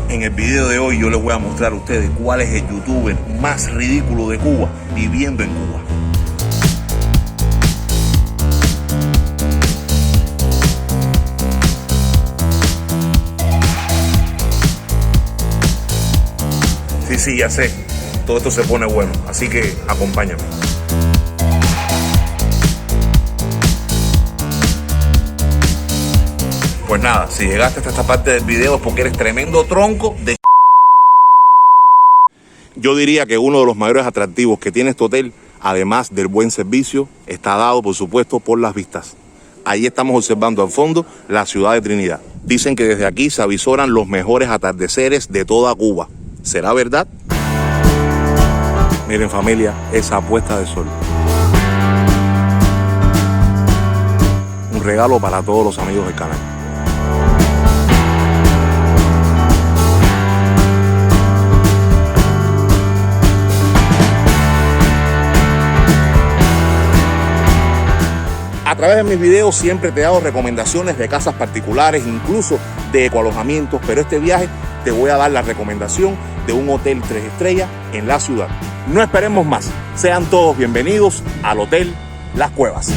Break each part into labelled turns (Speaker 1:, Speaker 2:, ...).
Speaker 1: En el video de hoy yo les voy a mostrar a ustedes cuál es el youtuber más ridículo de Cuba viviendo en Cuba. Sí, ya sé, todo esto se pone bueno, así que acompáñame. Pues nada, si llegaste hasta esta parte del video es porque eres tremendo tronco de... Yo diría que uno de los mayores atractivos que tiene este hotel, además del buen servicio, está dado, por supuesto, por las vistas. Ahí estamos observando al fondo la ciudad de Trinidad. Dicen que desde aquí se avisoran los mejores atardeceres de toda Cuba. ¿Será verdad? Miren, familia, esa puesta de sol. Un regalo para todos los amigos del canal. A través de mis videos siempre te he dado recomendaciones de casas particulares, incluso de ecoalojamientos, pero este viaje te voy a dar la recomendación de un hotel 3 estrellas en la ciudad. No esperemos más, sean todos bienvenidos al Hotel Las Cuevas.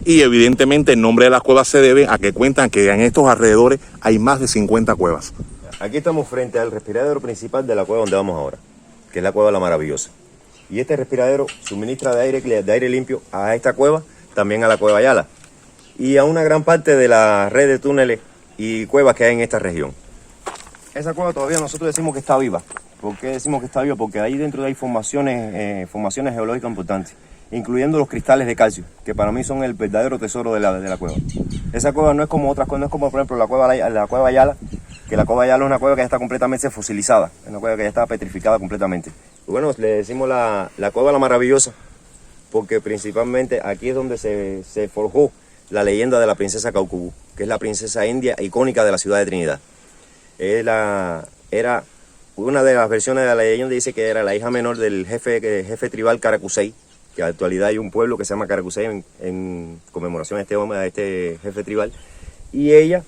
Speaker 1: Y evidentemente el nombre de las cuevas se debe a que cuentan que en estos alrededores hay más de 50 cuevas.
Speaker 2: Aquí estamos frente al respiradero principal de la cueva donde vamos ahora, que es la Cueva La Maravillosa. Y este respiradero suministra de aire limpio a esta cueva, también a la Cueva Ayala y a una gran parte de la red de túneles y cuevas que hay en esta región. Esa cueva todavía nosotros decimos que está viva. ¿Por qué decimos que está viva? Porque ahí dentro hay formaciones geológicas importantes, incluyendo los cristales de calcio, que para mí son el verdadero tesoro de la cueva. Esa cueva no es como otras cuevas, no es como por ejemplo la Cueva Ayala, que la Cueva Ayala es una cueva que ya está completamente fosilizada, es una cueva que ya está petrificada completamente. Y bueno, le decimos la Cueva La Maravillosa, porque principalmente aquí es donde se forjó la leyenda de la princesa Caucubú, que es la princesa india icónica de la ciudad de Trinidad. Era una de las versiones de la leyenda, dice que era la hija menor del jefe tribal Caracusey, que en la actualidad hay un pueblo que se llama Caracusey en conmemoración a este hombre, a este jefe tribal, y ella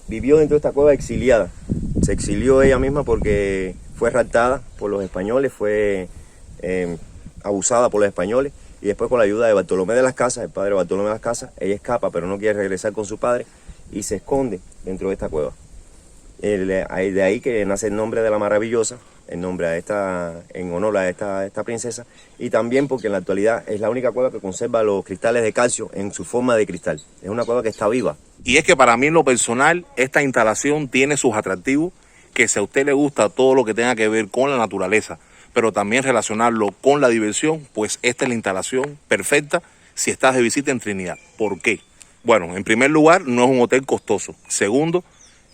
Speaker 2: vivió dentro de esta cueva exiliada. Se exilió ella misma porque fue raptada por los españoles, fue abusada por los españoles, y después con la ayuda de Bartolomé de las Casas, el padre Bartolomé de las Casas, ella escapa pero no quiere regresar con su padre y se esconde dentro de esta cueva. De ahí que nace el nombre de La Maravillosa, el nombre en honor a esta princesa, y también porque en la actualidad es la única cueva que conserva los cristales de calcio en su forma de cristal. Es una cueva que está viva.
Speaker 1: Y es que para mí en lo personal esta instalación tiene sus atractivos, que si a usted le gusta todo lo que tenga que ver con la naturaleza, pero también relacionarlo con la diversión, pues esta es la instalación perfecta si estás de visita en Trinidad. ¿Por qué? Bueno, en primer lugar, no es un hotel costoso. Segundo,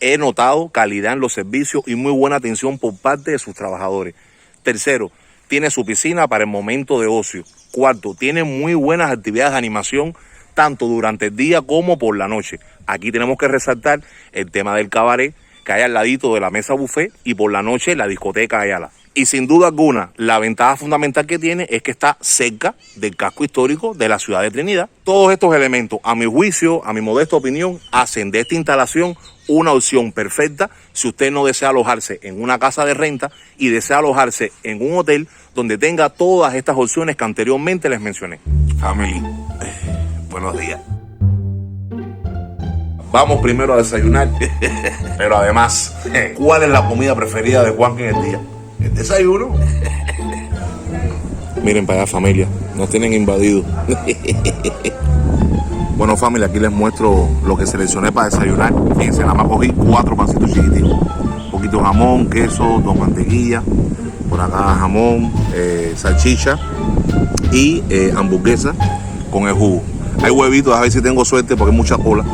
Speaker 1: he notado calidad en los servicios y muy buena atención por parte de sus trabajadores. Tercero, tiene su piscina para el momento de ocio. Cuarto, tiene muy buenas actividades de animación, tanto durante el día como por la noche. Aquí tenemos que resaltar el tema del cabaret, que hay al ladito de la mesa buffet, y por la noche la discoteca Ayala. Y sin duda alguna, la ventaja fundamental que tiene es que está cerca del casco histórico de la ciudad de Trinidad. Todos estos elementos, a mi juicio, a mi modesta opinión, hacen de esta instalación una opción perfecta si usted no desea alojarse en una casa de renta y desea alojarse en un hotel donde tenga todas estas opciones que anteriormente les mencioné. Family, buenos días. Vamos primero a desayunar, pero además, ¿cuál es la comida preferida de Juan en el día? ¿El desayuno? Miren para allá, familia, nos tienen invadido. Bueno, familia, aquí les muestro lo que seleccioné para desayunar. Fíjense, nada más cogí 4 pancitos chiquititos. Un poquito de jamón, queso, 2 mantequillas. Por acá jamón, salchicha y hamburguesa con el jugo. Hay huevitos, a ver si tengo suerte porque hay mucha cola.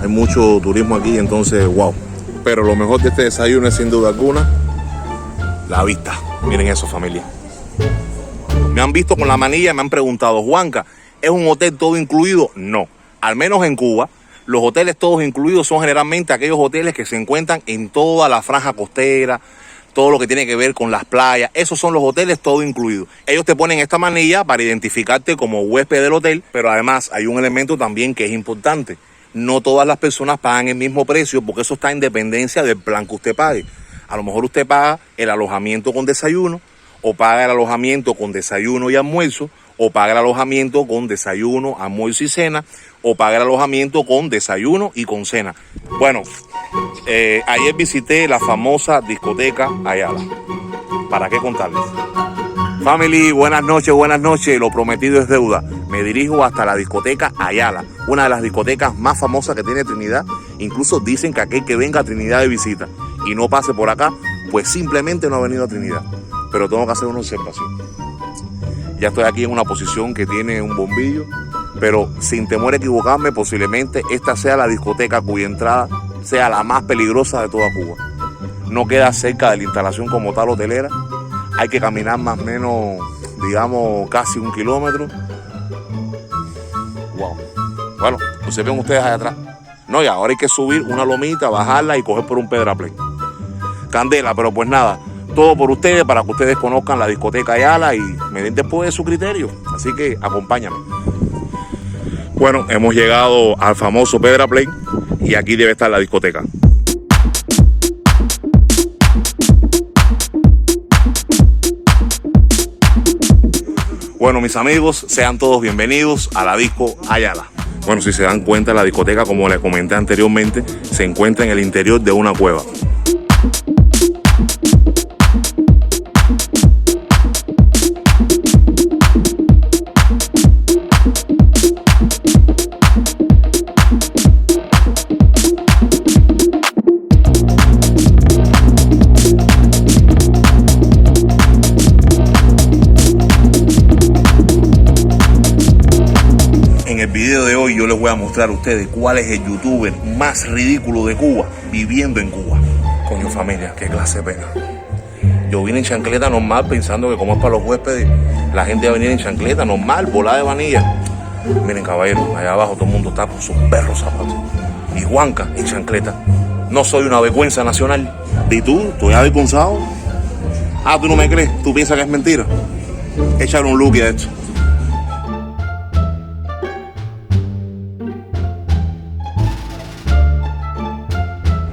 Speaker 1: Hay mucho turismo aquí, entonces, wow. Pero lo mejor de este desayuno es sin duda alguna la vista. Miren eso, familia. Me han visto con la manilla y me han preguntado, Juanca, ¿es un hotel todo incluido? No. Al menos en Cuba, los hoteles todos incluidos son generalmente aquellos hoteles que se encuentran en toda la franja costera, todo lo que tiene que ver con las playas. Esos son los hoteles, todo incluido. Ellos te ponen esta manilla para identificarte como huésped del hotel, pero además hay un elemento también que es importante. No todas las personas pagan el mismo precio porque eso está en dependencia del plan que usted pague. A lo mejor usted paga el alojamiento con desayuno, o paga el alojamiento con desayuno y almuerzo, o paga el alojamiento con desayuno, almuerzo y cena, o paga el alojamiento con desayuno y con cena. Bueno, ayer visité la famosa discoteca Ayala. ¿Para qué contarles? Family, buenas noches. Lo prometido es deuda. Me dirijo hasta la discoteca Ayala, una de las discotecas más famosas que tiene Trinidad. Incluso dicen que aquel que venga a Trinidad de visita y no pase por acá, pues simplemente no ha venido a Trinidad. Pero tengo que hacer una observación. Ya estoy aquí en una posición que tiene un bombillo, pero sin temor a equivocarme, posiblemente esta sea la discoteca cuya entrada sea la más peligrosa de toda Cuba. No queda cerca de la instalación como tal hotelera. Hay que caminar más o menos, digamos, casi 1 kilómetro. Wow. Bueno, pues se ven ustedes allá atrás. No, y ahora hay que subir una lomita, bajarla y coger por un pedraplén. Candela, pero pues nada, todo por ustedes, para que ustedes conozcan la discoteca Ayala y me den después de su criterio. Así que acompáñame. Bueno, hemos llegado al famoso pedraplén y aquí debe estar la discoteca. Bueno, mis amigos, sean todos bienvenidos a la disco Ayala. Bueno, si se dan cuenta, la discoteca, como les comenté anteriormente, se encuentra en el interior de una cueva. En el video de hoy yo les voy a mostrar a ustedes cuál es el youtuber más ridículo de Cuba viviendo en Cuba. Coño familia, qué clase de pena. Yo vine en chancleta normal pensando que como es para los huéspedes, la gente va a venir en chancleta normal, volada de vanilla. Miren caballeros, allá abajo todo el mundo está con sus perros zapatos. Y Juanca en chancleta. No soy una vergüenza nacional. ¿Y tú? ¿Estoy avergonzado? Ah, ¿tú no me crees? ¿Tú piensas que es mentira? Échale un look a esto.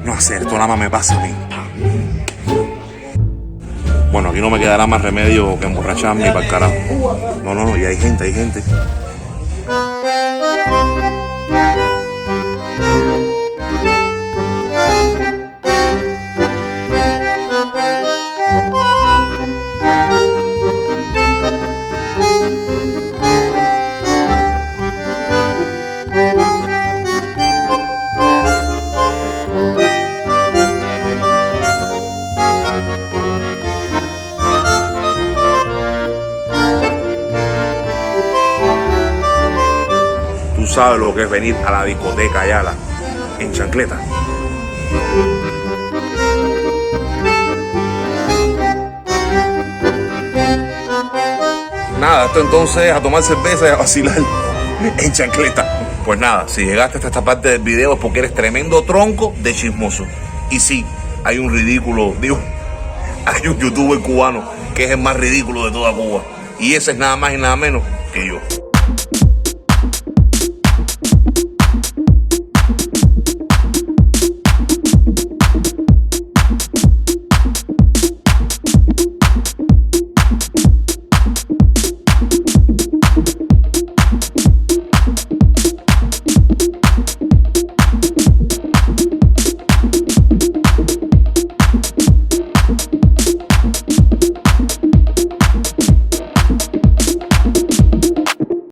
Speaker 1: No hacer, esto nada más me pasa a mí. Bueno, aquí no me quedará más remedio que emborracharme y para el carajo. No, y hay gente. Tú sabes lo que es venir a la discoteca Ayala en chancleta. Nada, esto entonces a tomar cerveza y a vacilar en chancleta. Pues nada, si llegaste hasta esta parte del video es porque eres tremendo tronco de chismoso. Y sí, hay un ridículo, hay un youtuber cubano que es el más ridículo de toda Cuba. Y ese es nada más y nada menos que yo.